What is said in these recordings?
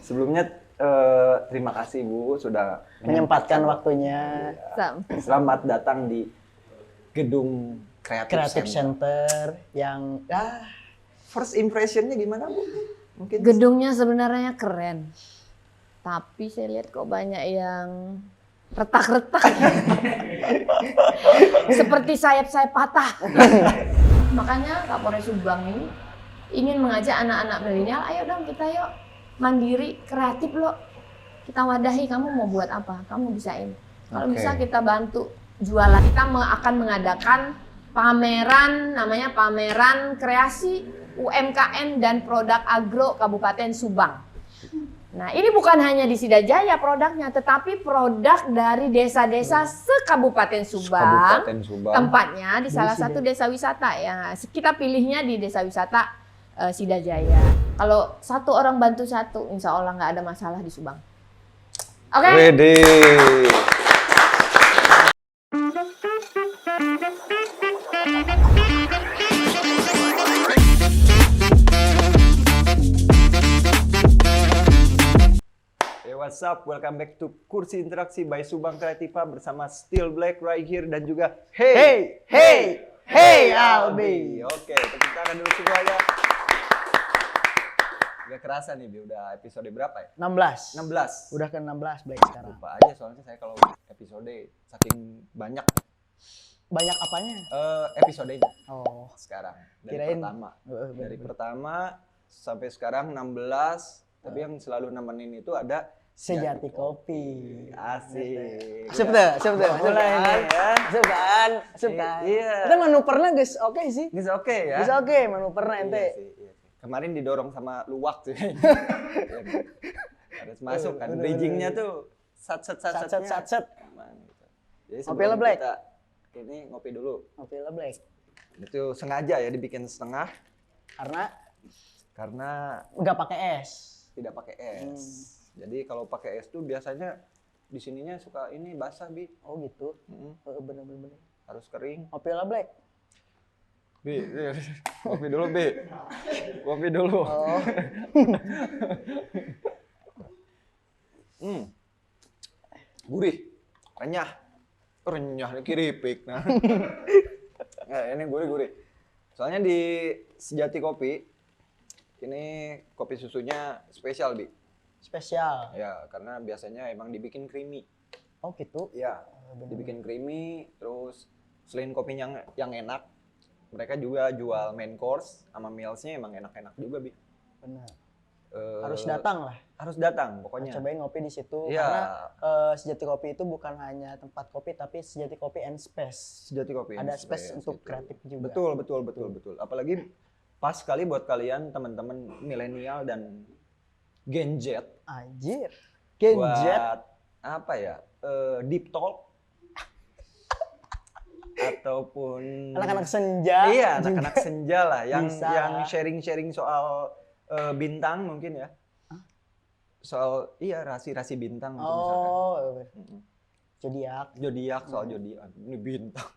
Sebelumnya terima kasih Bu sudah menyempatkan waktunya. Selamat datang di gedung Creative Center yang first impressionnya gimana Bu? Mungkin gedungnya sebenarnya keren, tapi saya lihat kok banyak yang retak-retak, seperti sayap-sayap patah. Makanya Kapolres Subang ini ingin mengajak anak-anak milenial, ayo dong kita yuk mandiri, kreatif loh. Kita wadahi, kamu mau buat apa? Kamu bisain. Kalau bisa kita bantu jualan. Kita akan mengadakan pameran, namanya pameran kreasi UMKM dan produk agro Kabupaten Subang. Nah, ini bukan hanya di Sidajaya produknya, tetapi produk dari desa-desa se-Kabupaten Subang. Tempatnya di salah satu desa wisata ya. Kita pilihnya di desa wisata Sidajaya. Kalau satu orang bantu satu, insya Allah nggak ada masalah di Subang. Oke? Ready. What's up? Welcome back to Kursi Interaksi by Subang Kreativa bersama Still Black right here dan juga Hey Albi. Oke, tepuk tangan dulu semuanya. Gak kerasa nih, Bi, udah episode berapa ya? 16. Udah ke 16 Black sekarang. Lupa aja soalnya saya kalau episode saking banyak. Banyak apanya? Episodenya. Oh, Sekarang dari kirain pertama. bener. Dari pertama sampai sekarang 16. Tapi yang selalu nemenin itu ada Sejati Kopi. Asik. Asup tuh. Mulai ya. Asup kan. Iya. Kita manuvernya guys, oke sih. Bisa oke ya? Bisa oke manuvernya ente. Iya sih. Kemarin didorong sama luwak tuh. Harus masuk kan. Bridging-nya tuh sat-set. Jadi Ngopi lah, Black. kita ini ngopi dulu. Ngopi lah Black. Itu sengaja ya dibikin setengah karena nggak pakai es. tidak pakai es. Jadi kalau pakai es tuh biasanya di sininya suka ini basah, Bi. Oh gitu. Bener. Harus kering. Ngopi lah Black. Bi, kopi dulu, Bi. Kopi dulu. Oh. Gurih. Renyah nih keripik. Nah, ini gurih. Soalnya di Sejati Kopi ini kopi susunya spesial, Bi. Spesial. Ya, karena biasanya emang dibikin creamy. Oh gitu. Ya, dibikin creamy. Terus selain kopinya yang enak, mereka juga jual main course sama mealsnya emang enak-enak juga, Bi. Benar. Harus datang lah. Harus datang pokoknya. Cobain ngopi di situ Ya. karena Sejati Kopi itu bukan hanya tempat kopi tapi Sejati Kopi and Space. Sejati Kopi. Ada space untuk kreatif juga. Betul. Apalagi pas sekali buat kalian teman-teman milenial dan Gen Z. Anjir. Gen Z. Buat apa ya? Deep talk ataupun Anak-anak senja. Iya, anak-anak senja lah yang Bisa. yang sharing-sharing soal bintang mungkin ya. Soal rasi-rasi bintang gitu misalkan. Oh. Zodiak Soal zodiak. Ini bintang.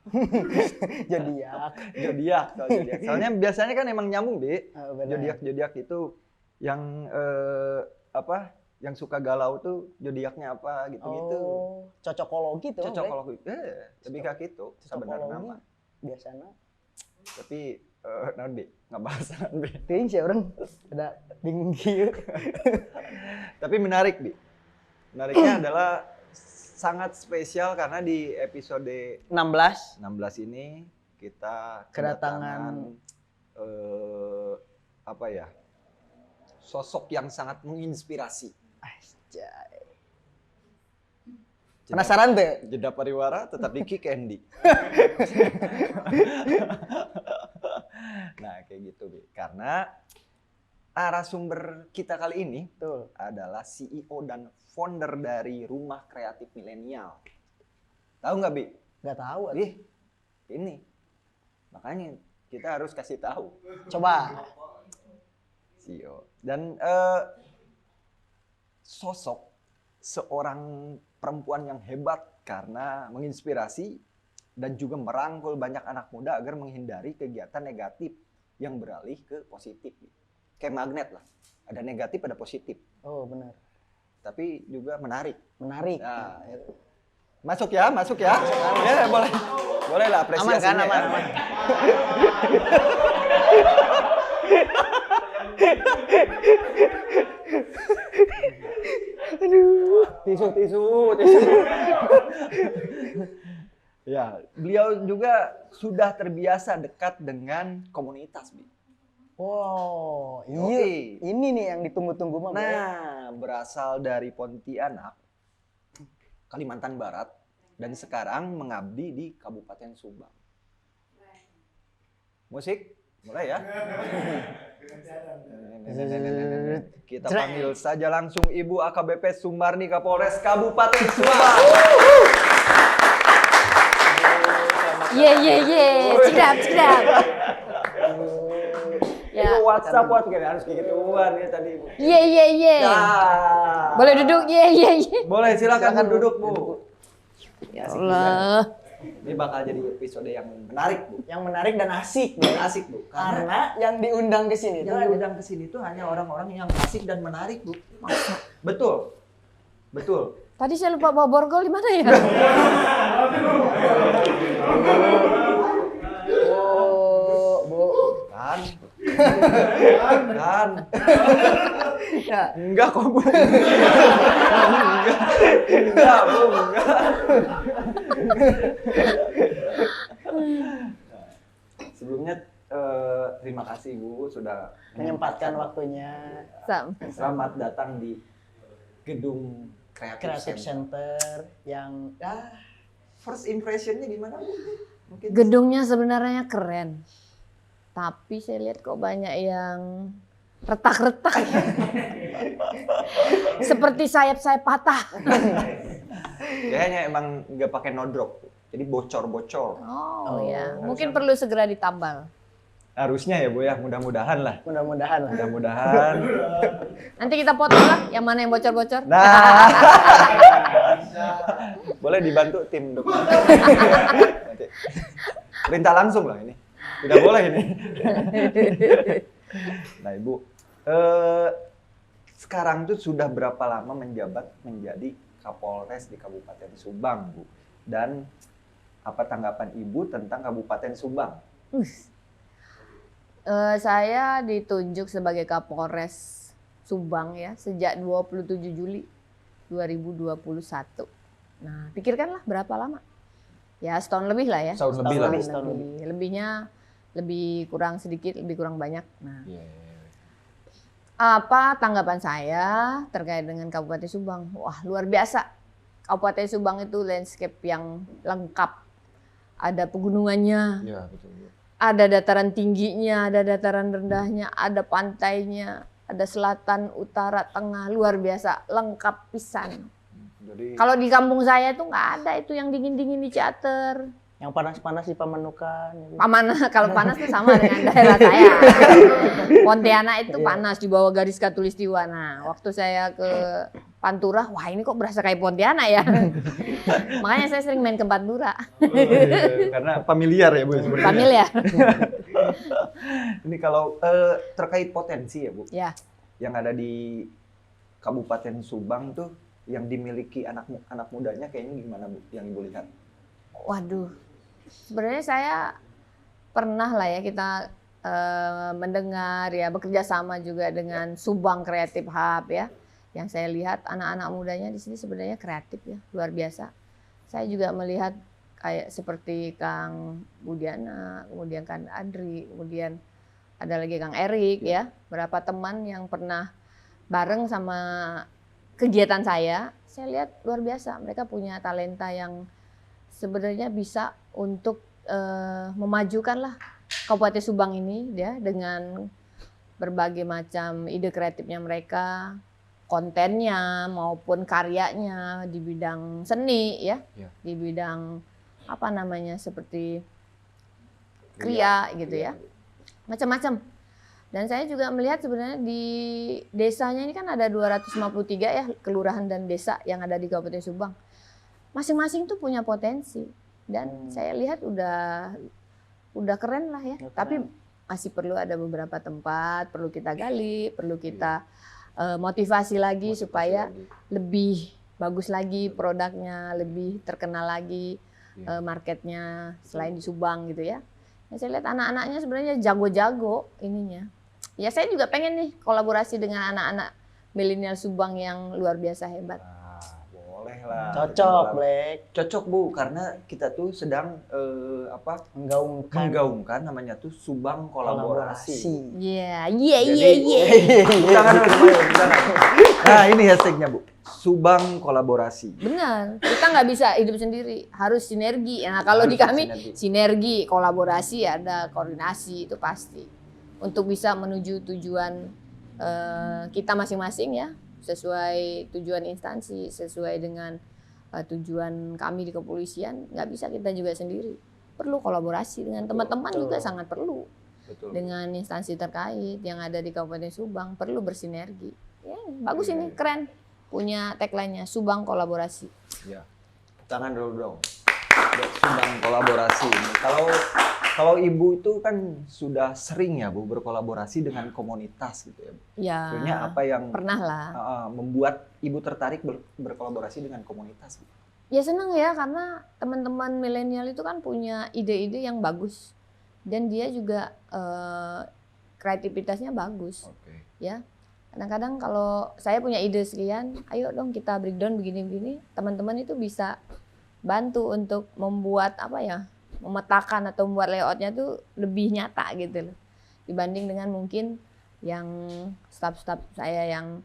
Zodiak. Soal zodiak. Soalnya biasanya kan emang nyambung, Bi. Benar. Zodiak itu yang yang suka galau tuh zodiaknya apa gitu-gitu. Oh, cocokologi tuh. Cocokologi. Lebih kayak gitu sebenarnya nama. Biasanya. Tapi nanti nggak bahas nanti. Ting sih orang ada bingung gitu. Tapi menarik, Bi. Menariknya adalah sangat spesial karena di episode 16 ini kita kedatangan sosok yang sangat menginspirasi. Anjay. Penasaran tuh? Jeda pariwara tetap di Kick Andy. Nah, kayak gitu, Bi. Karena narasumber kita kali ini adalah CEO dan founder dari Rumah Kreatif Milenial. Tahu nggak, Bi? Nggak tahu. Ini. Makanya kita harus kasih tahu. Coba. CEO. Dan sosok seorang perempuan yang hebat karena menginspirasi dan juga merangkul banyak anak muda agar menghindari kegiatan negatif yang beralih ke positif. Kayak magnet lah. Ada negatif, ada positif. Oh, benar. tapi juga menarik. Menarik. Nah, masuk ya. Ya, boleh. Boleh lah Aman kan? apresiasinya. Aman, ya. aman. Tisu. Ya, beliau juga sudah terbiasa dekat dengan komunitas, Bi. Wow, iya. Oke. Ini nih yang ditunggu-tunggu mah. Bro. Nah, berasal dari Pontianak, Kalimantan Barat, dan sekarang mengabdi di Kabupaten Subang. Musik, mulai ya. Kita panggil saja langsung Ibu AKBP Sumarni Kapolres Kabupaten Subang. Ye, cedap. Ya. Itu WhatsApp harus kayak gituan ya tadi. Ye. Nah. Boleh duduk, ye. Boleh, silakan duduk, Bu. Ya Allah. Ini bakal jadi episode yang menarik, Bu. Yang menarik dan asik, Dan Bro. asik, Bu. Karena yang diundang ke sini itu yang ada diundang ke sini tuh hanya orang-orang yang asik dan menarik, Bu. Betul. Tadi saya lupa bawa borgol di mana ya? Bu. Kan? Ya, Enggak kok, Bu. Enggak, Bu. Sebelumnya terima kasih, Bu, sudah menyempatkan waktunya. Selamat datang di gedung Creative Center yang First impression-nya gimana, Bu? Mungkin Gedungnya sebenarnya keren. Tapi saya lihat kok banyak yang retak-retak. Seperti sayap-sayap patah. kayaknya emang nggak pakai nodrok, jadi bocor-bocor. Oh ya, mungkin perlu segera ditambal. Harusnya ya, Bu ya, mudah-mudahan lah. mudah-mudahan lah. Mudah-mudahan. Nanti kita foto lah yang mana yang bocor-bocor. Nah, boleh dibantu tim dokumen. Nanti. Perintah langsung lah ini. Tidak boleh ini. Nah, Ibu, sekarang tuh sudah berapa lama menjabat menjadi Kapolres di Kabupaten Subang, Bu? Dan apa tanggapan Ibu tentang Kabupaten Subang? Saya ditunjuk sebagai Kapolres Subang ya sejak 27 Juli 2021. Nah, pikirkanlah berapa lama? Ya setahun lebih lah ya. Setahun lebih lah, Bu. Setahun lebih. Lebihnya lebih kurang sedikit, lebih kurang banyak. Nah, Iya. apa tanggapan saya terkait dengan Kabupaten Subang? Wah, luar biasa. Kabupaten Subang itu landscape yang lengkap. Ada pegunungannya, Iya, betul, Bu. ada dataran tingginya, ada dataran rendahnya, ada pantainya, ada selatan, utara, tengah, luar biasa, lengkap pisan. Jadi Kalau di kampung saya tuh nggak ada itu yang dingin-dingin di Ciater. Yang panas-panas di Pamanukan. Kalau panas tuh sama dengan daerah saya. Pontianak itu panas di bawah garis khatulistiwa. Nah, waktu saya ke Pantura, wah ini kok berasa kayak Pontianak ya. Makanya saya sering main ke Pantura. karena familiar ya, Bu sebenarnya. Familiar. Ini kalau terkait potensi ya, Bu. Ya. Yang ada di Kabupaten Subang tuh yang dimiliki anak mudanya kayaknya gimana, Bu? Yang Ibu lihat? Waduh. Sebenarnya saya pernah lah ya kita mendengar ya bekerja sama juga dengan Subang Creative Hub ya. Yang saya lihat anak-anak mudanya di sini sebenarnya kreatif ya, luar biasa. Saya juga melihat kayak seperti Kang Budiana, kemudian Kang Adri, kemudian ada lagi Kang Erik ya, beberapa teman yang pernah bareng sama kegiatan saya lihat luar biasa. Mereka punya talenta yang sebenarnya bisa untuk memajukan lah Kabupaten Subang ini ya dengan berbagai macam ide kreatifnya mereka, kontennya maupun karyanya di bidang seni ya, di bidang apa namanya seperti kria gitu ya, macam-macam. Dan saya juga melihat sebenarnya di desanya ini kan ada 253 ya kelurahan dan desa yang ada di Kabupaten Subang. Masing-masing tuh punya potensi dan saya lihat udah keren lah ya. Tapi masih perlu ada beberapa tempat perlu kita gali, perlu kita motivasi lagi Motivasi supaya lagi. lebih bagus lagi produknya, lebih terkenal lagi Iya. marketnya selain di Subang gitu ya. Ya saya lihat anak-anaknya sebenarnya jago-jago ininya. Ya saya juga pengen nih kolaborasi dengan anak-anak milenial Subang yang luar biasa hebat. Nah, boleh lah. Cocok, Kita Black. Cocok Bu, karena kita tuh sedang menggaungkan namanya tuh Subang Kolaborasi. Iya, iya, Jadi- iya, iya. Tepuk tangan dulu, tepuk tangan. Nah ini hashtagnya Bu, Subang Kolaborasi. Benar, kita nggak bisa hidup sendiri, harus sinergi. Nah kalau Harus di kami sinergi. sinergi, kolaborasi, ada koordinasi itu pasti untuk bisa menuju tujuan kita masing-masing ya, sesuai tujuan instansi, sesuai dengan tujuan kami di kepolisian. Nggak bisa kita juga sendiri, perlu kolaborasi dengan teman-teman Betul. juga sangat perlu. Betul. Dengan instansi terkait yang ada di Kabupaten Subang perlu bersinergi. Ya, bagus Iya, ini iya. keren. Punya tagline-nya Subang Kolaborasi. Ya. Tangan dulu dong. Buat Subang Kolaborasi ini. Kalau Ibu itu kan sudah sering ya Bu berkolaborasi dengan komunitas gitu ya. Ya, Sebenarnya apa yang pernah lah. membuat Ibu tertarik berkolaborasi dengan komunitas? Bu? Ya seneng ya karena teman-teman milenial itu kan punya ide-ide yang bagus dan dia juga kreativitasnya bagus Oke. ya. Kadang-kadang kalau saya punya ide sekian, ayo dong kita breakdown begini-begini, teman-teman itu bisa bantu untuk membuat apa ya, memetakan atau membuat layoutnya tuh lebih nyata gitu loh dibanding dengan mungkin yang staff-staff saya yang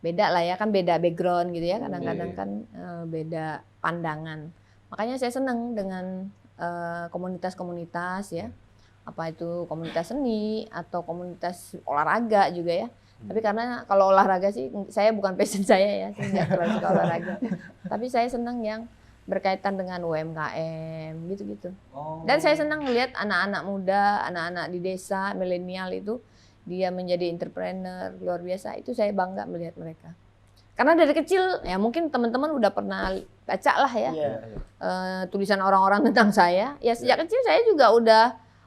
beda lah ya, kan beda background gitu ya, kadang-kadang Iya. kan beda pandangan. Makanya saya seneng dengan komunitas-komunitas ya, apa itu komunitas seni atau komunitas olahraga juga ya. Tapi karena kalau olahraga sih saya bukan passion saya ya, saya nggak terlalu suka olahraga. Tapi saya senang yang berkaitan dengan UMKM gitu-gitu. Oh. Dan saya senang melihat anak-anak muda, anak-anak di desa, milenial itu dia menjadi entrepreneur luar biasa. Itu saya bangga melihat mereka. Karena dari kecil ya mungkin teman-teman udah pernah baca lah ya Iya. tulisan orang-orang tentang saya. Ya sejak kecil saya juga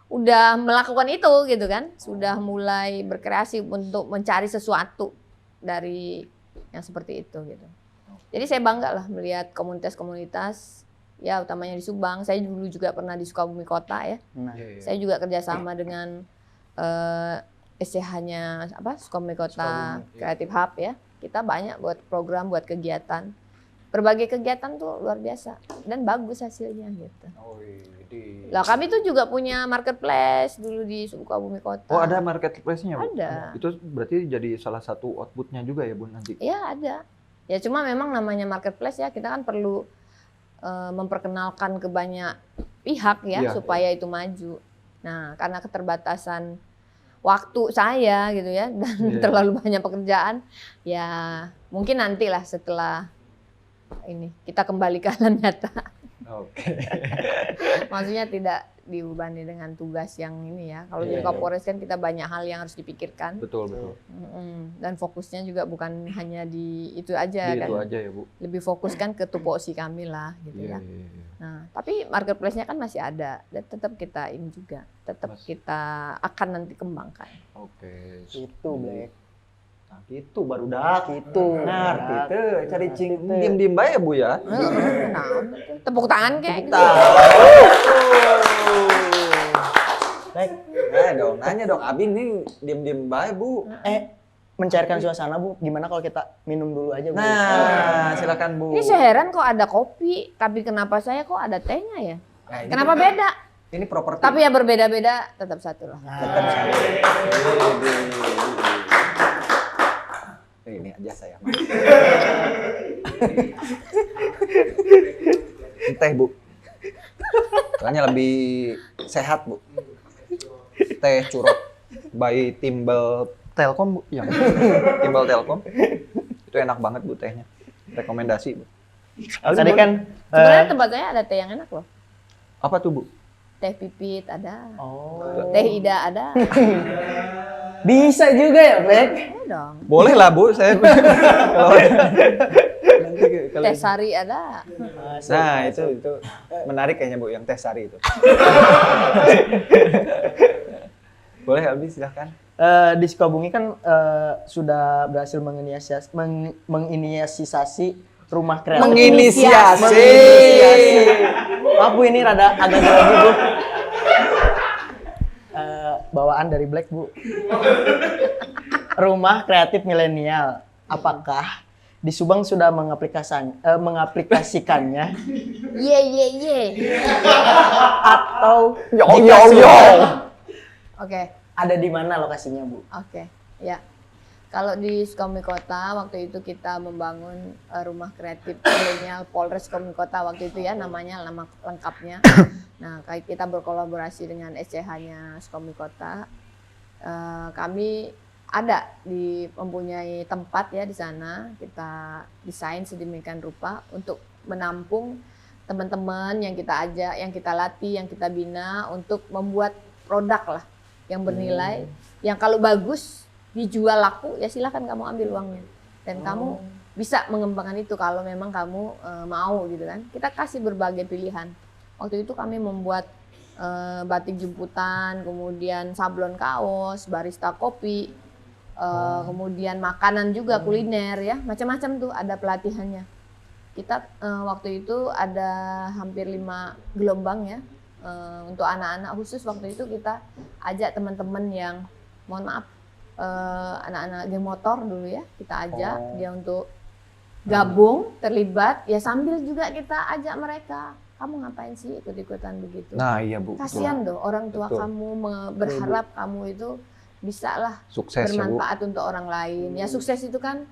udah melakukan itu gitu kan. Sudah mulai berkreasi untuk mencari sesuatu dari yang seperti itu gitu. Jadi saya bangga lah melihat komunitas-komunitas ya utamanya di Subang. Saya dulu juga pernah di Sukabumi Kota ya. Nah, Iya, iya. Saya juga kerjasama dengan SCH-nya Sukabumi Kota Sukabumi, iya. Creative Hub ya. Kita banyak buat program, buat kegiatan. Berbagai kegiatan tuh luar biasa dan bagus hasilnya gitu. Oh, iya. Lah kami tuh juga punya marketplace dulu di Sukabumi Kota. Oh, ada marketplace-nya, Bu? Ada. Itu berarti jadi salah satu output-nya juga ya, Bu, nanti? Ya ada. Ya cuma memang namanya marketplace ya kita kan perlu memperkenalkan ke banyak pihak ya Iya, supaya itu maju. Nah karena keterbatasan waktu saya gitu ya dan Iya. terlalu banyak pekerjaan ya mungkin nantilah setelah ini kita kembali ke alam nyata. Oke. Maksudnya tidak dibebani dengan tugas yang ini ya. Kalau Iya, jadi Kapolres kan kita banyak hal yang harus dipikirkan. Betul, betul. Dan fokusnya juga bukan hanya di itu aja Di kan. itu aja ya, Bu? Lebih fokus kan ke tupoksi kami lah gitu Iya, ya. iya, iya. Nah, tapi marketplace-nya kan masih ada dan tetap kita ini juga, tetap Mas- kita akan nanti kembangkan. Oke. itu Black. Nah, gitu baru dak. Gitu. Ngerti Dak. tuh, cari cing Ngerti tuh. diem-diem bae ya, Bu ya. Nah, tepuk tangan kayak gitu. Black. Dong, nanya dong, Abi ini diem-diem bae, Bu. Mencairkan suasana, Bu. Gimana kalau kita minum dulu aja, Bu? Nah, silakan, Bu. Ini saya heran kok ada kopi, tapi kenapa saya kok ada tehnya ya? Nah, ini Kenapa beda? Ini properti. Tapi yang berbeda-beda tetap satu lah. tetap sama. Ini aja saya. Teh, Bu. Soalnya lebih sehat, Bu. Teh curug by Timbal Telkom, Bu. Yang Timbal Telkom. Itu enak banget, Bu, tehnya. Rekomendasi, Bu. Tadi kan Sebenarnya tempat saya ada teh yang enak loh. Apa tuh, Bu? Teh pipit ada, oh. teh ida ada. Bisa juga ya, Black? Ya dong. Boleh lah, Bu. Saya kalau nanti kalau Teh sari ada. Nah, itu menarik kayaknya, Bu, yang teh sari itu. Boleh, Albi, silahkan. Di Sukabumi kan sudah berhasil menginisiasi rumah kreatif. Menginisiasi. Maaf Bu, ini rada agak grogi Bu. Bawaan dari Black Bu. Rumah kreatif milenial. Apakah di Subang sudah mengaplikasikannya Ye. atau Yo. Oke. ada di mana lokasinya Bu? Oke, ya. Kalau di Sukabumi Kota waktu itu kita membangun rumah kreatif milenial Polres Sukabumi Kota waktu itu ya nama lengkapnya. Nah, kita berkolaborasi dengan SCH-nya Sukabumi Kota. Kami ada mempunyai tempat ya di sana. Kita desain sedemikian rupa untuk menampung teman-teman yang kita ajak, yang kita latih, yang kita bina untuk membuat produk lah yang bernilai, yang kalau bagus dijual laku ya silakan kamu ambil uangnya dan kamu bisa mengembangkan itu kalau memang kamu mau gitu kan. Kita kasih berbagai pilihan. Waktu itu kami membuat batik jemputan, kemudian sablon kaos, barista kopi, kemudian makanan juga kuliner ya, macam-macam tuh ada pelatihannya. Kita waktu itu ada hampir 5 gelombang ya. Untuk anak-anak khusus waktu itu kita ajak teman-teman yang mohon maaf anak-anak geng motor dulu ya, kita ajak dia untuk gabung terlibat ya, sambil juga kita ajak mereka, kamu ngapain sih ikut-ikutan begitu. Nah iya Bu, kasihan loh orang tua Betul. kamu berharap kamu itu bisa lah sukses ya Bu. bermanfaat untuk orang lain ya. Sukses itu kan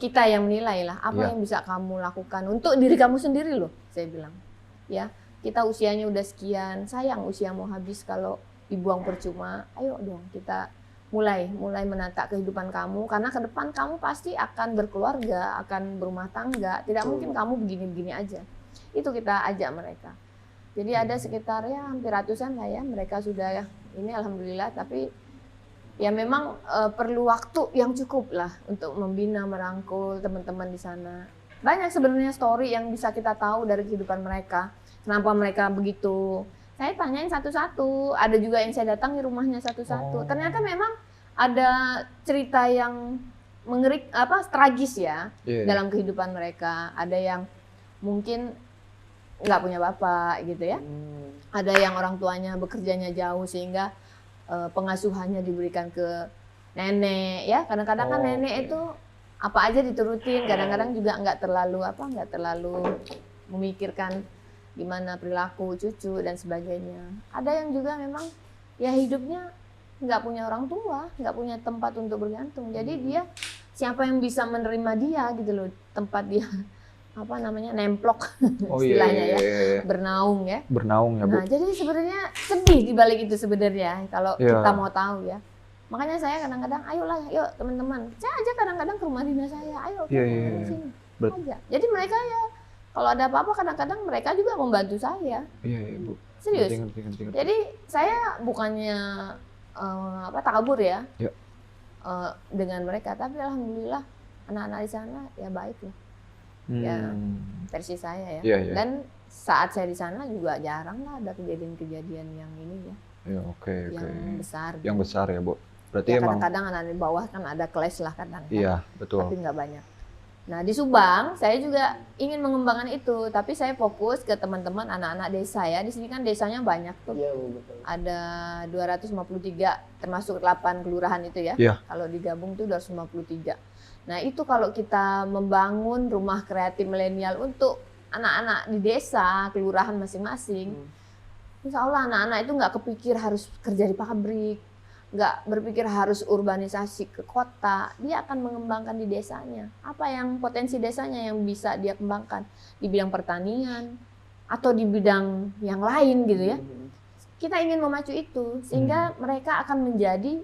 kita yang menilai lah apa Iya. yang bisa kamu lakukan untuk diri kamu sendiri loh, saya bilang ya. Kita usianya udah sekian, sayang usia mau habis kalau dibuang percuma. Ayo dong kita mulai menata kehidupan kamu, karena ke depan kamu pasti akan berkeluarga, akan berumah tangga. Tidak mungkin kamu begini-begini aja. Itu kita ajak mereka. Jadi ada sekitar ya hampir ratusan lah ya, mereka sudah ini alhamdulillah, tapi ya memang perlu waktu yang cukup lah untuk membina, merangkul teman-teman di sana. Banyak sebenarnya story yang bisa kita tahu dari kehidupan mereka. Kenapa mereka begitu? Saya tanyain satu-satu. Ada juga yang saya datangi rumahnya satu-satu. Ternyata memang ada cerita yang tragis ya dalam kehidupan mereka. Ada yang mungkin nggak punya bapak gitu ya. Ada yang orang tuanya bekerjanya jauh sehingga pengasuhannya diberikan ke nenek ya. Kadang-kadang kan nenek itu apa aja diturutin. Kadang-kadang juga nggak terlalu memikirkan gimana perilaku cucu dan sebagainya. Ada yang juga memang ya hidupnya nggak punya orang tua, nggak punya tempat untuk bergantung. Jadi dia siapa yang bisa menerima dia gitu loh, tempat dia nemplok istilahnya ya, bernaung ya. Bernaung ya Bu. Nah jadi sebenarnya sedih di balik itu sebenarnya kalau kita mau tahu ya. Makanya saya kadang-kadang ayolah, yuk teman-teman. Saya aja kadang-kadang ke rumah dinas saya, ayo ke sini aja. Jadi mereka ya kalau ada apa-apa kadang-kadang mereka juga membantu saya. Iya Bu. Serius. Ngerti. Jadi saya bukannya takabur ya dengan mereka, tapi alhamdulillah anak-anak di sana ya baik loh. Ya versi saya ya. Iya. Dan saat saya di sana juga jarang lah ada kejadian-kejadian yang ini ya. Ya oke. Yang besar. Yang gitu. besar ya Bu. Berarti Ya emang. kadang-kadang anak di bawah kan ada clash lah kadang. Iya betul. Tapi nggak banyak. Nah di Subang saya juga ingin mengembangkan itu, tapi saya fokus ke teman-teman anak-anak desa ya. Di sini kan desanya banyak tuh. Iya Bu, betul. Ada 253 termasuk 8 kelurahan itu ya. Iya. Kalau digabung tuh 253. Nah itu kalau kita membangun rumah kreatif milenial untuk anak-anak di desa, kelurahan masing-masing, insya Allah anak-anak itu nggak kepikir harus kerja di pabrik, nggak berpikir harus urbanisasi ke kota. Dia akan mengembangkan di desanya. Apa yang potensi desanya yang bisa dia kembangkan di bidang pertanian atau di bidang yang lain gitu ya. Kita ingin memacu itu sehingga mereka akan menjadi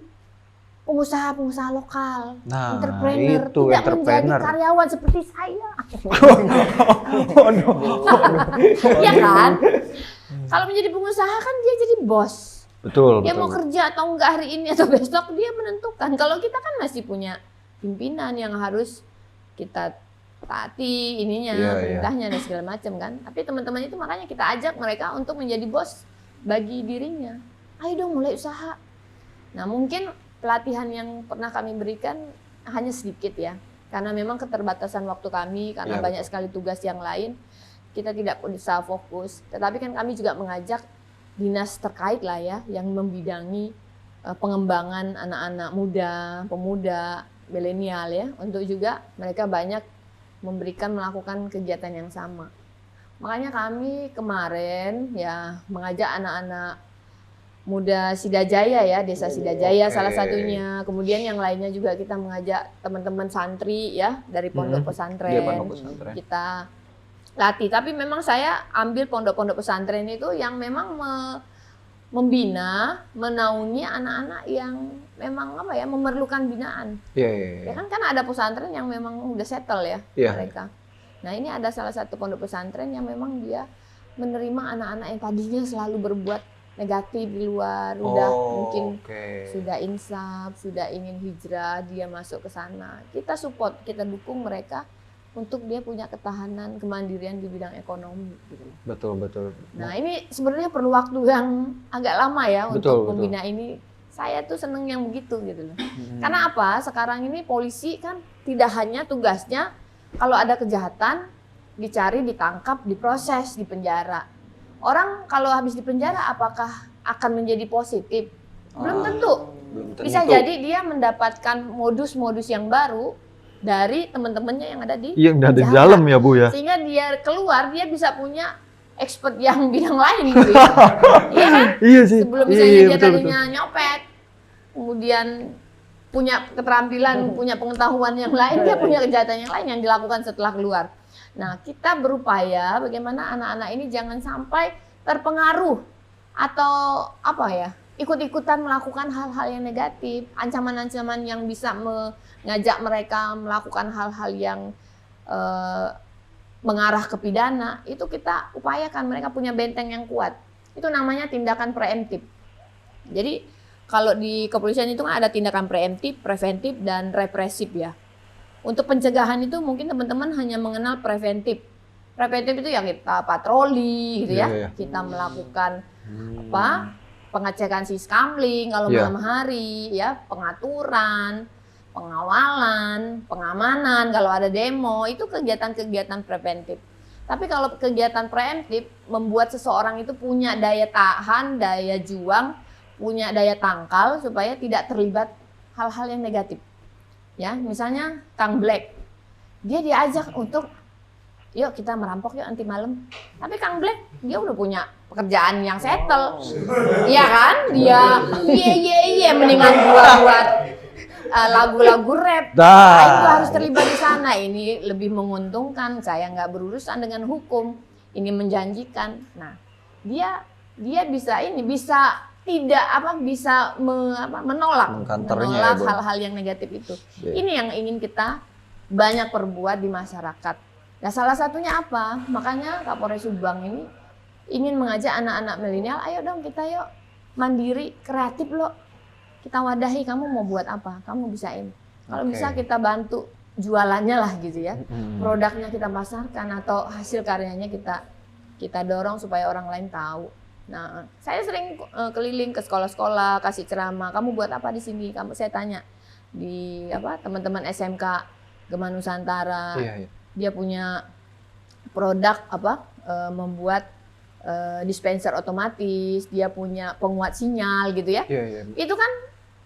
pengusaha-pengusaha lokal, Nah, entrepreneur, itu tidak entrepreneur. menjadi karyawan seperti saya. Iya kan? Kalau menjadi pengusaha kan dia jadi bos. Betul. Dia mau kerja atau enggak hari ini atau besok dia menentukan. Kalau kita kan masih punya pimpinan yang harus kita taati perintahnya dan segala macam kan. Tapi teman-teman itu makanya kita ajak mereka untuk menjadi bos bagi dirinya. Ayo dong mulai usaha. Nah mungkin pelatihan yang pernah kami berikan hanya sedikit ya, karena memang keterbatasan waktu kami, karena Iya, banyak betul. sekali tugas yang lain, kita tidak bisa fokus. Tetapi kan kami juga mengajak dinas terkait lah ya, yang membidangi pengembangan anak-anak muda, pemuda, milenial ya, untuk juga mereka banyak melakukan kegiatan yang sama. Makanya kami kemarin ya mengajak anak-anak muda Sidajaya ya, Desa Sidajaya Oke. salah satunya. Kemudian yang lainnya juga kita mengajak teman-teman santri ya dari pondok pesantren. Dia pondok pesantren. Kita latih. Tapi memang saya ambil pondok-pondok pesantren itu yang memang membina, menaungi anak-anak yang memang apa ya memerlukan binaan. Iya, iya, iya. Ya kan ada pesantren yang memang udah settle ya Iya. mereka. Nah ini ada salah satu pondok pesantren yang memang dia menerima anak-anak yang tadinya selalu berbuat negatif di luar, udah mungkin Oke. sudah insaf, sudah ingin hijrah, dia masuk ke sana. Kita support, kita dukung mereka untuk dia punya ketahanan, kemandirian di bidang ekonomi. Gitu. Betul, betul. Nah ini sebenarnya perlu waktu yang agak lama ya Betul, untuk betul. membina ini. Saya tuh seneng yang begitu gitu loh. Karena apa? Sekarang ini polisi kan tidak hanya tugasnya kalau ada kejahatan dicari, ditangkap, diproses, dipenjara. Orang kalau habis dipenjara apakah akan menjadi positif? Belum tentu. Belum tentu. Bisa jadi dia mendapatkan modus-modus yang baru dari teman-temannya yang ada di Iya, udah ada di penjara. dalam ya Bu ya. Sehingga dia keluar, dia bisa punya expert yang bidang lain gitu ya. Iya kan? Iya sih. Sebelum misalnya Iya, dia betul, tadinya nyopet, kemudian punya keterampilan, punya pengetahuan yang lain, dia punya kejahatan yang lain yang dilakukan setelah keluar. Nah, kita berupaya bagaimana anak-anak ini jangan sampai terpengaruh atau apa ya, ikut-ikutan melakukan hal-hal yang negatif, ancaman-ancaman yang bisa mengajak mereka melakukan hal-hal yang mengarah ke pidana, itu kita upayakan mereka punya benteng yang kuat. Itu namanya tindakan preemptif. Jadi kalau di kepolisian itu kan ada tindakan preemptif, preventif, dan represif ya. Untuk pencegahan itu mungkin teman-teman hanya mengenal preventif. Preventif itu ya kita patroli gitu ya. Iya, iya. Kita melakukan apa? Pengecekan siskamling kalau Iya. malam hari ya, pengaturan, pengawalan, pengamanan kalau ada demo, itu kegiatan-kegiatan preventif. Tapi kalau kegiatan preemptif membuat seseorang itu punya daya tahan, daya juang, punya daya tangkal supaya tidak terlibat hal-hal yang negatif. Ya, misalnya Kang Black, dia diajak untuk yuk kita merampok yuk nanti malam. Tapi Kang Black dia udah punya pekerjaan yang settle. Iya kan? Dia iya mendingan buat lagu-lagu rap. Nah, itu harus terlibat di sana. Ini lebih menguntungkan. Saya nggak berurusan dengan hukum. Ini menjanjikan. Nah, dia bisa tidak bisa menolak Mengkanternya ya, Bu. hal-hal yang negatif itu. Iya. Ini yang ingin kita banyak perbuat di masyarakat. Nah, salah satunya apa? Makanya Kapolres Subang ini ingin mengajak anak-anak milenial, ayo dong kita yuk mandiri, kreatif loh. Kita wadahi, kamu mau buat apa? Kamu bisain. Kalau Oke. bisa kita bantu jualannya lah gitu ya. Produknya kita pasarkan atau hasil karyanya kita dorong supaya orang lain tahu. Nah, saya sering keliling ke sekolah-sekolah, kasih ceramah. Kamu buat apa di sini? Saya tanya di teman-teman SMK Gema Nusantara. Iya, iya. Dia punya produk membuat dispenser otomatis. Dia punya penguat sinyal gitu ya. Iya, iya. Itu kan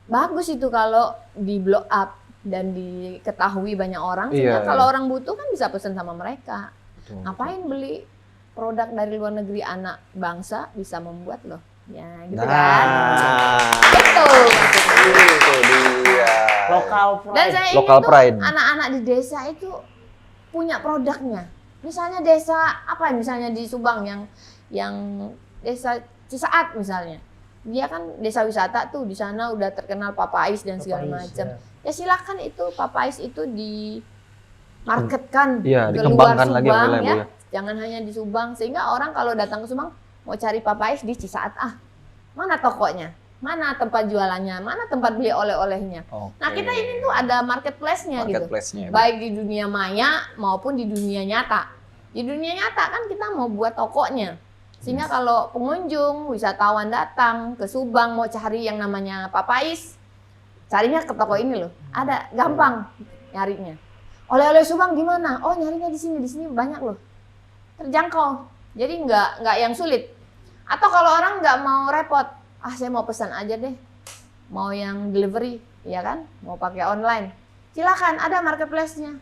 bagus itu kalau di blow up dan diketahui banyak orang. Sehingga Iya, kalau iya. orang butuh kan bisa pesan sama mereka. Betul. Ngapain beli produk dari luar negeri, anak bangsa bisa membuat loh. Ya gitu Nah, kan. Betul. itu dia. Lokal Dan pride. saya ingin Local tuh pride. anak-anak di desa itu punya produknya. Misalnya desa misalnya di Subang yang desa Cisaat misalnya. Dia kan desa wisata tuh, di sana udah terkenal papais dan segala Papais, macam. ya. Ya silakan itu papais itu dimarketkan Iya, ke luar dikembangkan lagi Subang boleh, ya. Bu, ya. Jangan hanya di Subang, sehingga orang kalau datang ke Subang mau cari papais di Cisaat, mana tokonya? Mana tempat jualannya? Mana tempat beli oleh-olehnya? Oke. Nah, kita ini tuh ada marketplace-nya gitu. Marketplace-nya. Bu. Baik di dunia maya maupun di dunia nyata. Di dunia nyata kan kita mau buat tokonya. Sehingga kalau pengunjung, wisatawan datang ke Subang mau cari yang namanya papais, Carinya ke toko ini loh. Ada, gampang nyarinya. Oleh-oleh Subang gimana? Oh, nyarinya di sini banyak loh. Terjangkau. Jadi nggak yang sulit. Atau kalau orang nggak mau repot, saya mau pesan aja deh. Mau yang delivery, ya kan? Mau pakai online. Silakan, ada marketplace-nya.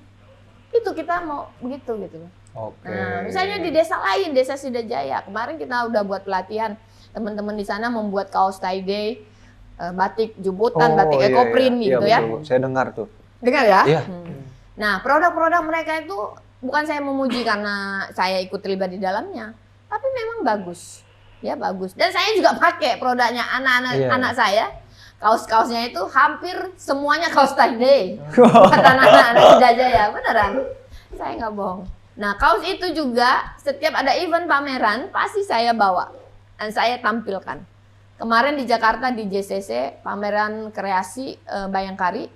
Itu kita mau begitu gitu loh. Oke. Nah, misalnya di desa lain, Desa Sidajaya, kemarin kita udah buat pelatihan. Teman-teman di sana membuat kaos tie-dye, batik jubutan, batik ekoprint gitu ya. Betul. Saya dengar tuh. Dengar ya? Iya. Nah, produk-produk mereka itu bukan saya memuji karena saya ikut terlibat di dalamnya, tapi memang bagus. Ya, bagus. Dan saya juga pakai produknya anak saya. Kaos-kaosnya itu hampir semuanya kaos tie-dye. Buat anak-anak Sidajaya, beneran. Saya nggak bohong. Nah, kaos itu juga setiap ada event pameran pasti saya bawa dan saya tampilkan. Kemarin di Jakarta di JCC pameran kreasi Bayangkari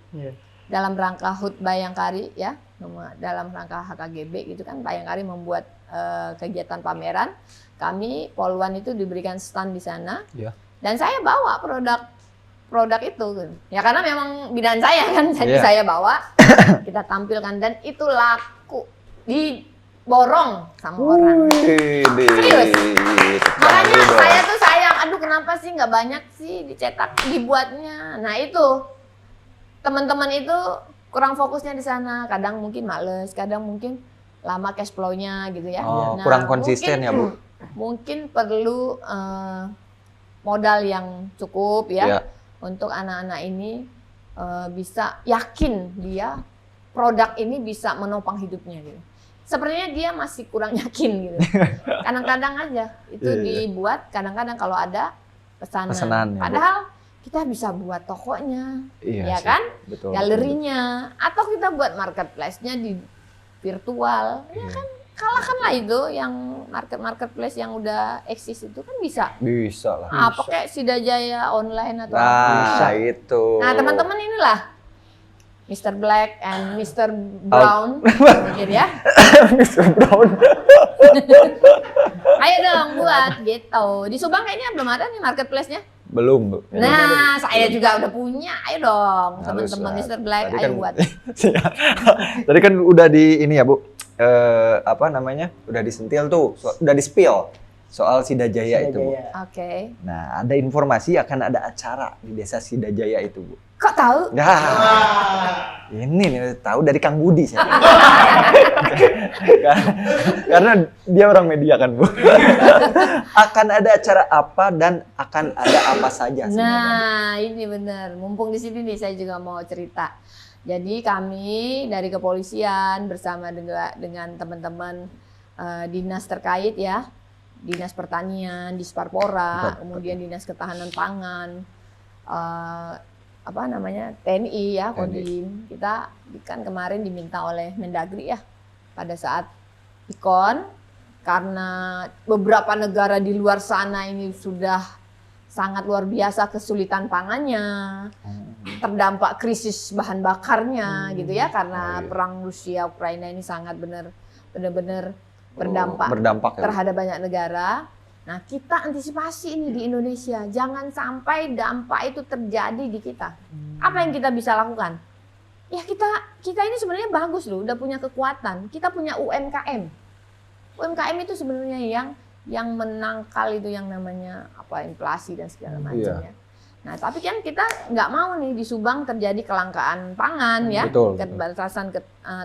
dalam rangka HUT Bayangkari ya, dalam rangka HKGB gitu kan, Bayangkari membuat kegiatan pameran. Kami Poluan itu diberikan stand di sana. Iya. Dan saya bawa produk itu ya karena memang bidang saya kan, jadi saya bawa, kita tampilkan dan itu laku diborong sama orang. Serius. Makanya saya tuh sayang, aduh kenapa sih nggak banyak sih dicetak, dibuatnya. Nah itu teman-teman itu kurang fokusnya di sana, kadang mungkin males, kadang mungkin lama cash flow-nya gitu ya. Nah, kurang konsisten ya Bu. Mungkin perlu modal yang cukup ya. Untuk anak-anak ini bisa yakin dia produk ini bisa menopang hidupnya gitu. Sepertinya dia masih kurang yakin gitu. Kadang-kadang aja itu dibuat, kadang-kadang kalau ada pesanan. Padahal kita bisa buat tokonya, ya sih, kan? Betul, galerinya, atau kita buat marketplace-nya di virtual, ya kan? Kalahkanlah itu yang marketplace yang udah eksis itu kan bisa. Bisa lah. Pakai Sidajaya online atau apa. Bisa itu. Nah teman-teman inilah Mr. Black and Mr. Brown, mungkin ya. Mr. Brown. Ayo dong buat gitu. Di Subang kayaknya belum ada nih marketplace-nya. Belum, Bu. Nah, saya juga udah punya. Ayo dong, teman-teman Mr. Black, ayo buat. Tadi kan udah di ini ya, Bu. Apa namanya? Udah disentil tuh, udah di-spill soal Sidajaya itu, Bu. Oke. Nah, ada informasi akan ada acara di Desa Sidajaya itu, Bu. Kok tahu? Nah, ini nih tahu dari Kang Budi saya. Karena dia orang media kan, Bu. Akan ada acara apa dan akan ada apa saja sebenarnya? Nah, ini benar. Mumpung di sini nih saya juga mau cerita. Jadi kami dari kepolisian bersama dengan teman-teman dinas terkait ya, Dinas Pertanian, Disparpora, kemudian Dinas Ketahanan Pangan, TNI ya, Kodim. Kita kan kemarin diminta oleh Mendagri ya pada saat PIKON, karena beberapa negara di luar sana ini sudah sangat luar biasa kesulitan pangannya, terdampak krisis bahan bakarnya gitu ya, karena perang Rusia Ukraina ini sangat benar-benar berdampak terhadap banyak negara. Nah, kita antisipasi ini di Indonesia, jangan sampai dampak itu terjadi di kita. Apa yang kita bisa lakukan? Ya kita ini sebenarnya bagus loh, udah punya kekuatan. Kita punya UMKM. UMKM itu sebenarnya yang menangkal itu yang namanya inflasi dan segala macamnya. Nah, tapi kan kita nggak mau nih di Subang terjadi kelangkaan pangan ya, keterbatasan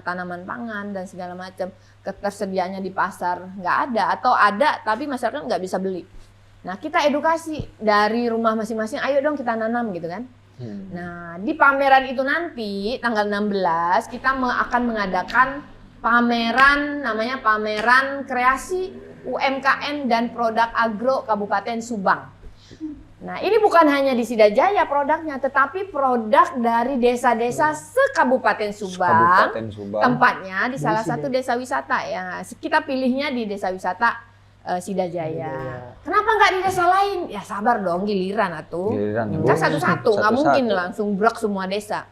tanaman pangan dan segala macam, ketersediaannya di pasar nggak ada atau ada tapi masyarakat nggak bisa beli. Nah, kita edukasi dari rumah masing-masing, ayo dong kita nanam gitu kan. Nah, di pameran itu nanti tanggal 16 kita akan mengadakan pameran, namanya pameran kreasi UMKM dan produk agro Kabupaten Subang. Nah, ini bukan hanya di Sidajaya produknya, tetapi produk dari desa-desa se-Kabupaten Subang. Tempatnya di salah satu desa wisata ya. Kita pilihnya di desa wisata Sidajaya. Kenapa nggak di desa lain? Ya sabar dong, giliran atuh. Kan satu-satu, nggak mungkin langsung brok semua desa.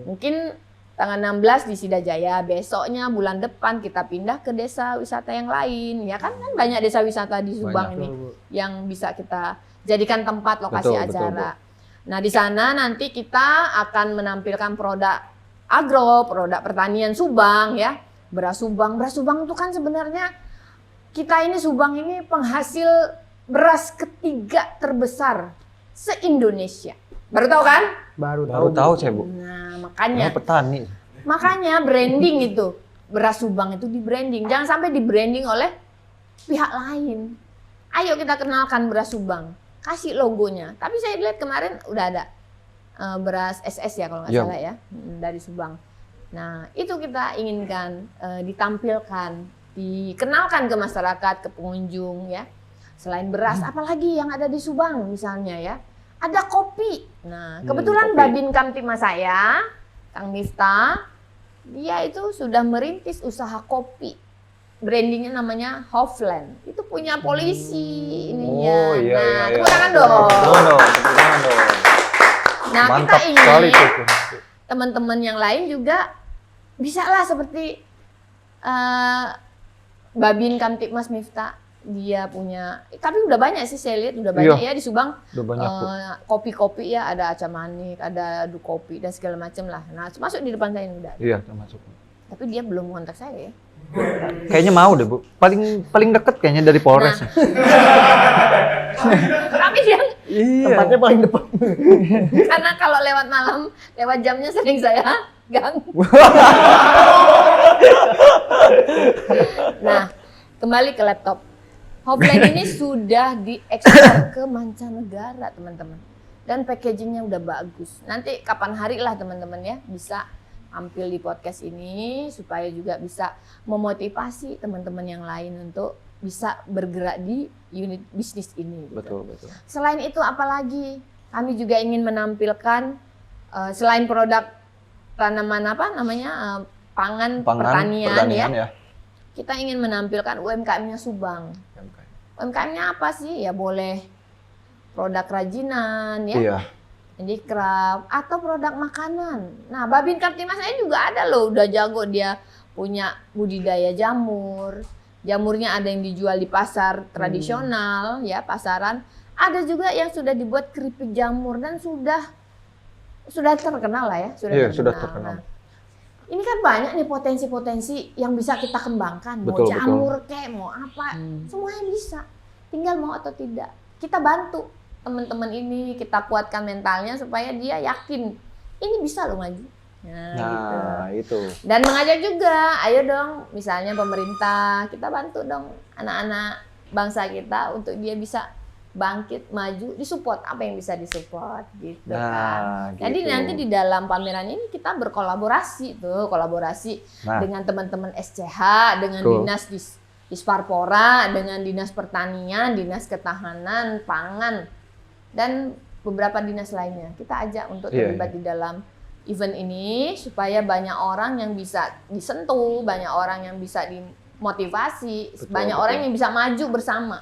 Mungkin tanggal 16 di Sidajaya, besoknya bulan depan kita pindah ke desa wisata yang lain. Ya kan banyak desa wisata di Subang ini yang bisa kita jadikan tempat lokasi acara. Nah, di sana nanti kita akan menampilkan produk agro, produk pertanian Subang ya. Beras Subang itu kan sebenarnya kita ini Subang ini penghasil beras ketiga terbesar se-Indonesia. Baru tahu kan? Baru tahu saya, Bu. Nah, makanya Petani. branding itu beras Subang itu di branding. Jangan sampai di branding oleh pihak lain. Ayo kita kenalkan beras Subang. Kasih logonya. Tapi saya lihat kemarin udah ada beras SS ya kalau nggak salah ya, dari Subang. Nah, itu kita inginkan ditampilkan, dikenalkan ke masyarakat, ke pengunjung ya. Selain beras, apalagi yang ada di Subang misalnya ya. Ada kopi. Nah, kebetulan kopi. Babin Kamtipmas saya, Kang Miftah, dia itu sudah merintis usaha kopi. Brandingnya namanya Hofland. Itu punya polisi ininya. Oh iya, nah, iya. tepuk tangan dong. Tepuk tangan dong. Nah, Mantap kita sekali ingin tuh. teman-teman yang lain juga bisa lah seperti Babin Kamtipmas Miftah. Dia punya, tapi udah banyak sih saya lihat, udah banyak ya di Subang. Udah banyak, Bu. Kopi-kopi ya, ada Aca Manik, ada Adu Kopi dan segala macam lah. Nah, masuk di depan saya ini udah. Iya, termasuk. Tapi dia belum kontak saya ya. Kayaknya mau deh, Bu. Paling deket kayaknya dari Polres. Tapi dia Iya. Tempatnya paling depan. karena kalau lewat malam, lewat jamnya sering saya ganggu. Nah, kembali ke laptop. Hofland ini sudah diekspor ke mancanegara, teman-teman. Dan packagingnya udah bagus. Nanti kapan hari lah teman-teman ya bisa tampil di podcast ini supaya juga bisa memotivasi teman-teman yang lain untuk bisa bergerak di unit bisnis ini. Gitu. Betul. Selain itu apalagi kami juga ingin menampilkan selain produk tanaman pangan pertanian ya. Kita ingin menampilkan UMKM-nya Subang. UMKM-nya apa sih? Ya boleh produk kerajinan ya. Iya. Handicraft atau produk makanan. Nah, Babin Kamtipmas saya juga ada loh, udah jago dia punya budidaya jamur. Jamurnya ada yang dijual di pasar tradisional ya, pasaran. Ada juga yang sudah dibuat keripik jamur dan sudah terkenal lah ya, Sudah terkenal. Nah, ini kan banyak nih potensi-potensi yang bisa kita kembangkan. Mau Betul, jamur kek, mau apa, semuanya bisa. Tinggal mau atau tidak. Kita bantu teman-teman ini, kita kuatkan mentalnya supaya dia yakin ini bisa loh maju. Nah, itu. Dan mengajak juga, ayo dong, misalnya pemerintah, kita bantu dong anak-anak bangsa kita untuk dia bisa bangkit, maju, disupport apa yang bisa disupport gitu kan. Jadi gitu. nanti di dalam pameran ini kita berkolaborasi dengan teman-teman SCH, dengan dinas Disparpora, dengan dinas pertanian, dinas ketahanan pangan dan beberapa dinas lainnya. Kita ajak untuk terlibat di dalam event ini supaya banyak orang yang bisa disentuh, banyak orang yang bisa dimotivasi, banyak orang yang bisa maju bersama.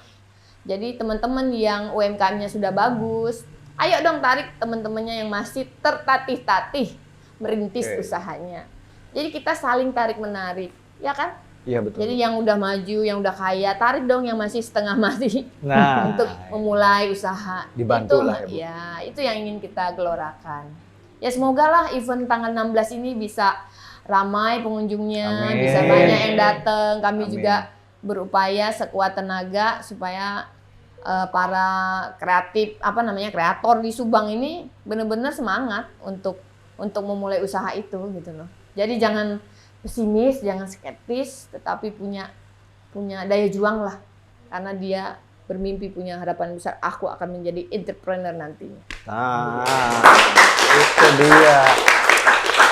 Jadi teman-teman yang UMKM-nya sudah bagus, ayo dong tarik teman-temannya yang masih tertatih-tatih merintis usahanya. Jadi kita saling tarik-menarik, ya kan? Iya betul. Jadi yang udah maju, yang udah kaya, tarik dong yang masih setengah mati untuk memulai usaha. Dibantu lah, Ibu. Ya, itu yang ingin kita gelorakan. Ya semoga lah event tanggal 16 ini bisa ramai pengunjungnya, bisa banyak yang datang. Kami juga berupaya sekuat tenaga supaya para kreator di Subang ini benar-benar semangat untuk memulai usaha itu gitu loh. Jadi jangan pesimis, jangan skeptis, tetapi punya daya juang lah. Karena dia bermimpi punya harapan besar, aku akan menjadi entrepreneur nantinya. Nah, itu dia.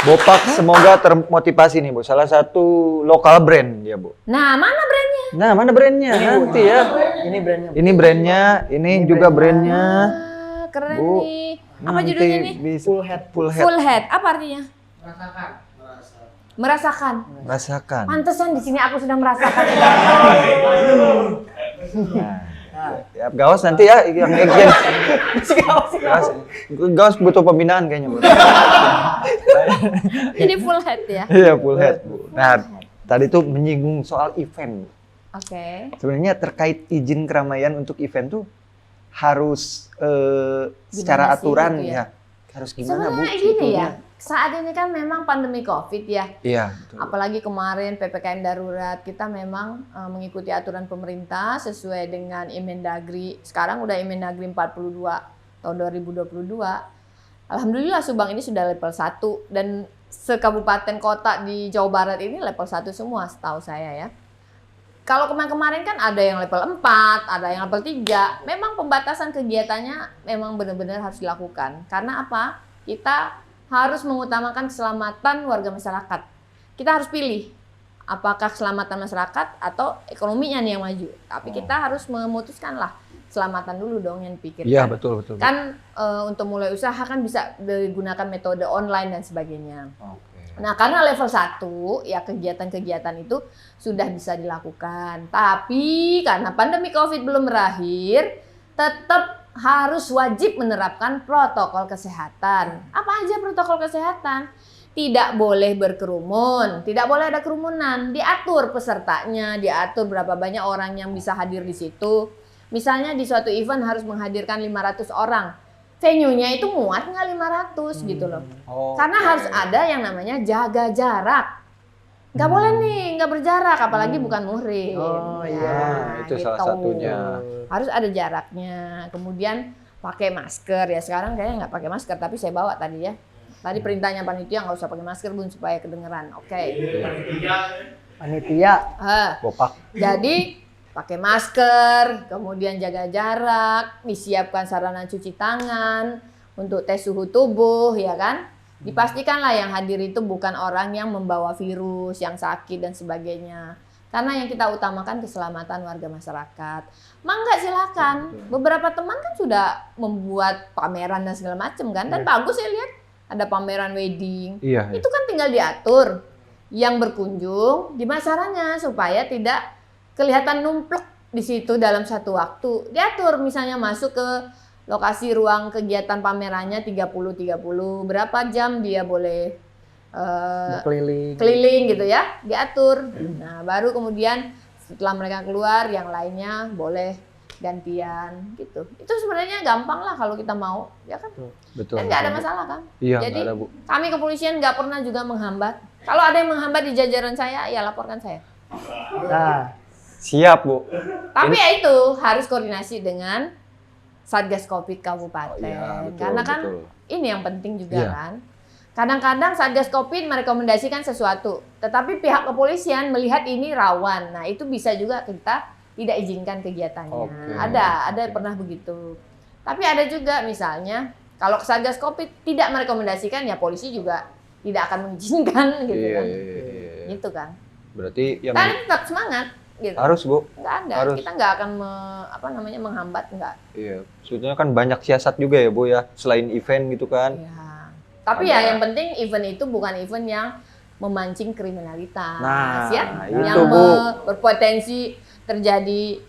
Bopak semoga termotivasi nih, Bu. Salah satu lokal brand ya, Bu. Nah, mana brandnya? Nanti ya. Ini brandnya, ini juga brandnya. Keren Bu, nih. Apa judulnya nih? Full head. Full head. Apa artinya? Merasakan. Pantesan di sini aku sudah merasakan. Ya, Gawas nanti ya yang agen. Gawas butuh pembinaan kayaknya, Bu. Jadi full head ya. Iya, full head, Bu. Nah, tadi tuh menyinggung soal event. Oke. Sebenarnya terkait izin keramaian untuk event tuh harus secara Gimana sih aturan gitu ya? ya harus gimana Bu? Sebenarnya gini sebetulnya? ya, saat ini kan memang pandemi COVID ya. Iya. Betul. Apalagi kemarin PPKM darurat, kita memang mengikuti aturan pemerintah sesuai dengan Inmendagri. Sekarang udah Inmendagri 42 tahun 2022. Alhamdulillah Subang ini sudah level 1 dan sekabupaten kota di Jawa Barat ini level 1 semua setahu saya ya. Kalau kemarin-kemarin kan ada yang level 4, ada yang level 3. Memang pembatasan kegiatannya memang benar-benar harus dilakukan. Karena apa? Kita harus mengutamakan keselamatan warga masyarakat. Kita harus pilih apakah keselamatan masyarakat atau ekonominya nih yang maju. Tapi kita harus memutuskan lah keselamatan dulu dong yang dipikirkan. Iya betul. Kan untuk mulai usaha kan bisa digunakan metode online dan sebagainya. Oke. Nah, karena level 1 ya kegiatan-kegiatan itu sudah bisa dilakukan. Tapi karena pandemi Covid belum berakhir, tetap harus wajib menerapkan protokol kesehatan. Apa aja protokol kesehatan? Tidak boleh berkerumun, tidak boleh ada kerumunan, diatur pesertanya, diatur berapa banyak orang yang bisa hadir di situ. Misalnya di suatu event harus menghadirkan 500 orang. Venue-nya itu muat nggak 500 gitu loh. Karena harus ada yang namanya jaga jarak. Nggak boleh nih, nggak berjarak, apalagi bukan muhrim. Oh, Ya, iya. Itu salah gitu. satunya. Harus ada jaraknya. Kemudian pakai masker ya. Sekarang kayaknya nggak pakai masker, tapi saya bawa tadi ya. Tadi perintahnya panitia nggak usah pakai masker Bun supaya kedengeran. Oke. Panitia. Bopak. Jadi pakai masker, kemudian jaga jarak, disiapkan sarana cuci tangan untuk tes suhu tubuh, ya kan? Dipastikanlah yang hadir itu bukan orang yang membawa virus, yang sakit dan sebagainya. Karena yang kita utamakan keselamatan warga masyarakat. Mangga silakan. Beberapa teman kan sudah membuat pameran dan segala macam kan, dan bagus saya lihat ada pameran wedding. Iya. Itu kan tinggal diatur yang berkunjung di masaranya supaya tidak kelihatan numplek di situ dalam satu waktu. Diatur misalnya masuk ke lokasi ruang kegiatan pamerannya 30-30, berapa jam dia boleh keliling gitu ya, diatur. Nah, baru kemudian setelah mereka keluar yang lainnya boleh gantian gitu. Itu sebenarnya gampang lah kalau kita mau, ya kan? Betul. Dan nggak ada masalah kan? Iya, Jadi nggak ada Bu. kami kepolisian nggak pernah juga menghambat. Kalau ada yang menghambat di jajaran saya, ya laporkan saya. Nah, Siap Bu. Tapi ya itu harus koordinasi dengan Satgas Covid Kabupaten. Iya, betul, Karena kan betul. ini yang penting juga Iya. kan. Kadang-kadang Satgas Covid merekomendasikan sesuatu, tetapi pihak kepolisian melihat ini rawan. Nah, itu bisa juga kita tidak izinkan kegiatannya. Oke. Ada pernah begitu. Tapi ada juga misalnya kalau Satgas Covid tidak merekomendasikan, ya polisi juga tidak akan mengizinkan gitu Iya, kan. iya. Gitu kan. Berarti yang Tapi tetap semangat gitu. harus Bu. Nggak ada, harus. kita nggak akan menghambat, nggak. Iya. Maksudnya kan banyak siasat juga ya Bu ya, selain event gitu kan. Ya. Tapi ya yang penting event itu bukan event yang memancing kriminalitas, Nah, ya, itu, yang Bu. berpotensi terjadi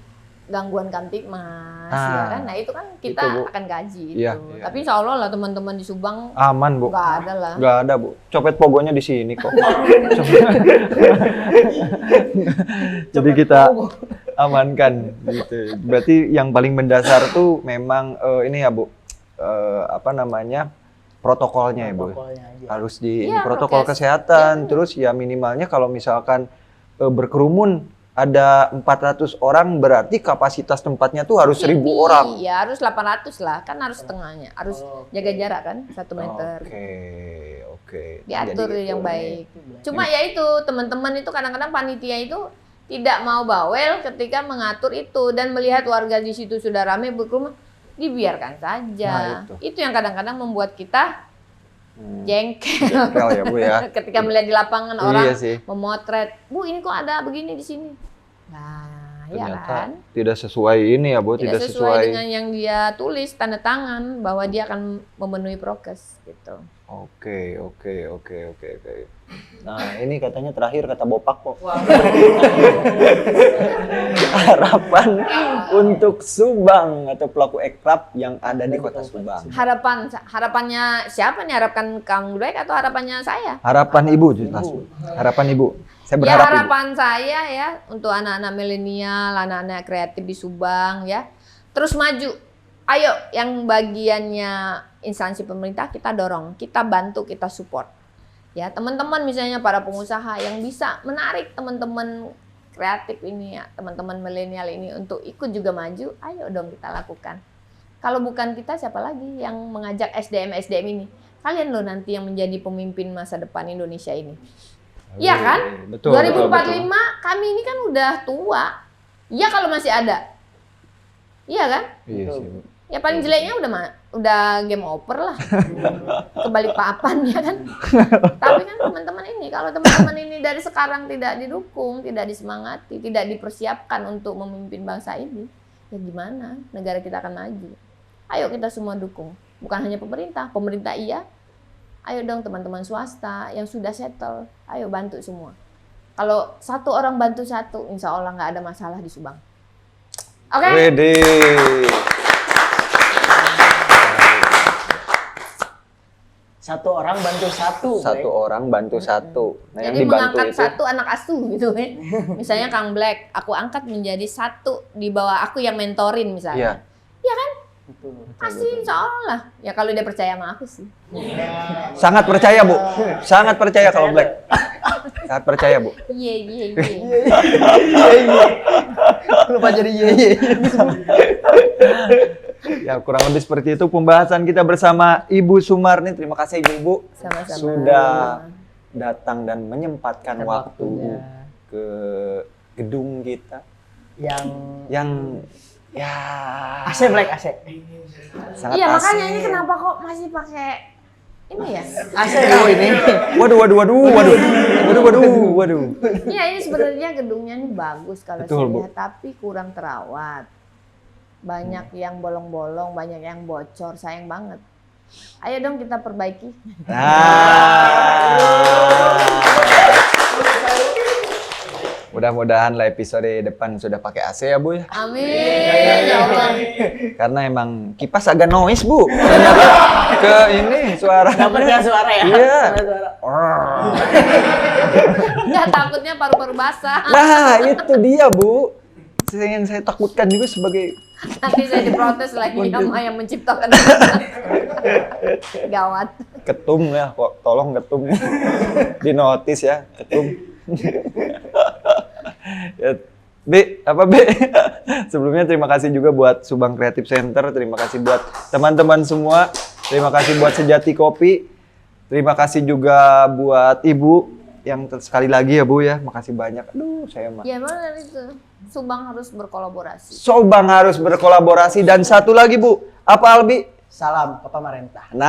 gangguan kamtipmas, Nah, ya kan? Nah itu kan kita itu, Bu. akan gaji itu. Iya, iya. Tapi insya Allah lah teman-teman di Subang Aman Bu. nggak ada lah. Nggak ada Bu. Copet pogonya di sini kok. Jadi kita amankan gitu. Berarti yang paling mendasar tuh memang ini ya Bu. Apa namanya? Protokolnya ya Bu. protokolnya aja. Harus di Iya, protokol prokes. kesehatan. Terus ya minimalnya kalau misalkan berkerumun ada 400 orang berarti kapasitas tempatnya tuh harus 1.000 orang. Iya, harus 800 lah, kan harus setengahnya, harus jaga jarak kan 1 meter. Oke. Diatur Jadi yang gitu. baik. Cuma ya itu teman-teman itu kadang-kadang panitia itu tidak mau bawel ketika mengatur itu dan melihat warga di situ sudah ramai berkerumun, dibiarkan saja. Nah, itu yang kadang-kadang membuat kita jengkel Jengkel ya Bu ya. ketika melihat di lapangan orang Iya sih. memotret, Bu ini kok ada begini di sini. Nah, ya Ternyata kan. tidak sesuai ini ya Bu, Tidak sesuai dengan yang dia tulis tanda tangan bahwa dia akan memenuhi prokes gitu. Oke. Nah, ini katanya terakhir kata Bopak kok. Harapan untuk Subang atau pelaku ekrab yang ada di Kota Subang. Harapannya siapa nih? Harapan Kang Dwek atau harapannya saya? Harapan Ibu jelas. Bu. Harapan Ibu. Saya Ya berharap Ibu. harapan saya ya untuk anak-anak milenial, anak-anak kreatif di Subang ya terus maju Ayo yang bagiannya instansi pemerintah kita dorong, kita bantu, kita support. Ya, teman-teman misalnya para pengusaha yang bisa menarik teman-teman kreatif ini ya, teman-teman milenial ini untuk ikut juga maju, ayo dong kita lakukan. Kalau bukan kita, siapa lagi yang mengajak SDM-SDM ini? Kalian loh nanti yang menjadi pemimpin masa depan Indonesia ini. Iya kan? Betul, 2045 betul. kami ini kan udah tua. Iya kalau masih ada. Iya kan? Iya sih, Bu. Ya paling jeleknya udah game over lah. Kebalik papan ya kan. Tapi kan teman-teman ini, kalau teman-teman ini dari sekarang tidak didukung, tidak disemangati, tidak dipersiapkan untuk memimpin bangsa ini, ya gimana negara kita akan maju? Ayo kita semua dukung. Bukan hanya pemerintah, pemerintah iya. Ayo dong teman-teman swasta yang sudah settle, ayo bantu semua. Kalau satu orang bantu satu, insya Allah nggak ada masalah di Subang. Oke? Wede. Satu orang bantu satu. Satu orang bantu satu. Nah, yang Jadi dibantu mengangkat itu satu anak asuh gitu ya. Misalnya Kang Black, aku angkat menjadi satu di bawah aku yang mentorin misalnya. Iya. Iya kan? Pasti insya Allah lah. Ya kalau dia percaya sama aku sih. Sangat percaya, Bu. Sangat percaya kalau Black. Sangat percaya, Bu. Iya. Lupa jadi ye. Ya, kurang lebih seperti itu pembahasan kita bersama Ibu Sumarni. Terima kasih Ibu Sama-sama. sudah datang dan menyempatkan Dan waktu waktunya. ke gedung kita Yang ya AC Black AC. sangat Iya makanya asik. ini kenapa kok masih pakai ini ya? AC oh ini. Waduh. Iya ini sebenarnya gedungnya ini bagus kalau Betul, saya Bu. lihat, tapi kurang terawat. Banyak yang bolong-bolong, banyak yang bocor, sayang banget. Ayo dong kita perbaiki. Mudah-mudahan lah episode depan sudah pakai AC ya, Bu ya. Amin ya Allah. Karena emang kipas agak noise, Bu. Ternyata ke ini suara. Dapatnya suara ya. Iya. Suara. Nggak, takutnya paru-paru basah. Nah, itu dia, Bu. Yang saya takutkan juga sebagai Nanti saya diprotes lagi sama yang menciptakan. Gawat. ketum ya, kok tolong ketum. Di notis ya, ketum. Ya, B? Sebelumnya terima kasih juga buat Subang Creative Center, terima kasih buat teman-teman semua, terima kasih buat Sejati Kopi, terima kasih juga buat Ibu yang sekali lagi ya Bu ya, makasih banyak. Aduh, saya mah. Ya mana itu? Subang harus berkolaborasi. Subang harus berkolaborasi dan satu lagi Bu, apa Albi? Salam ke pemerintah. Nah.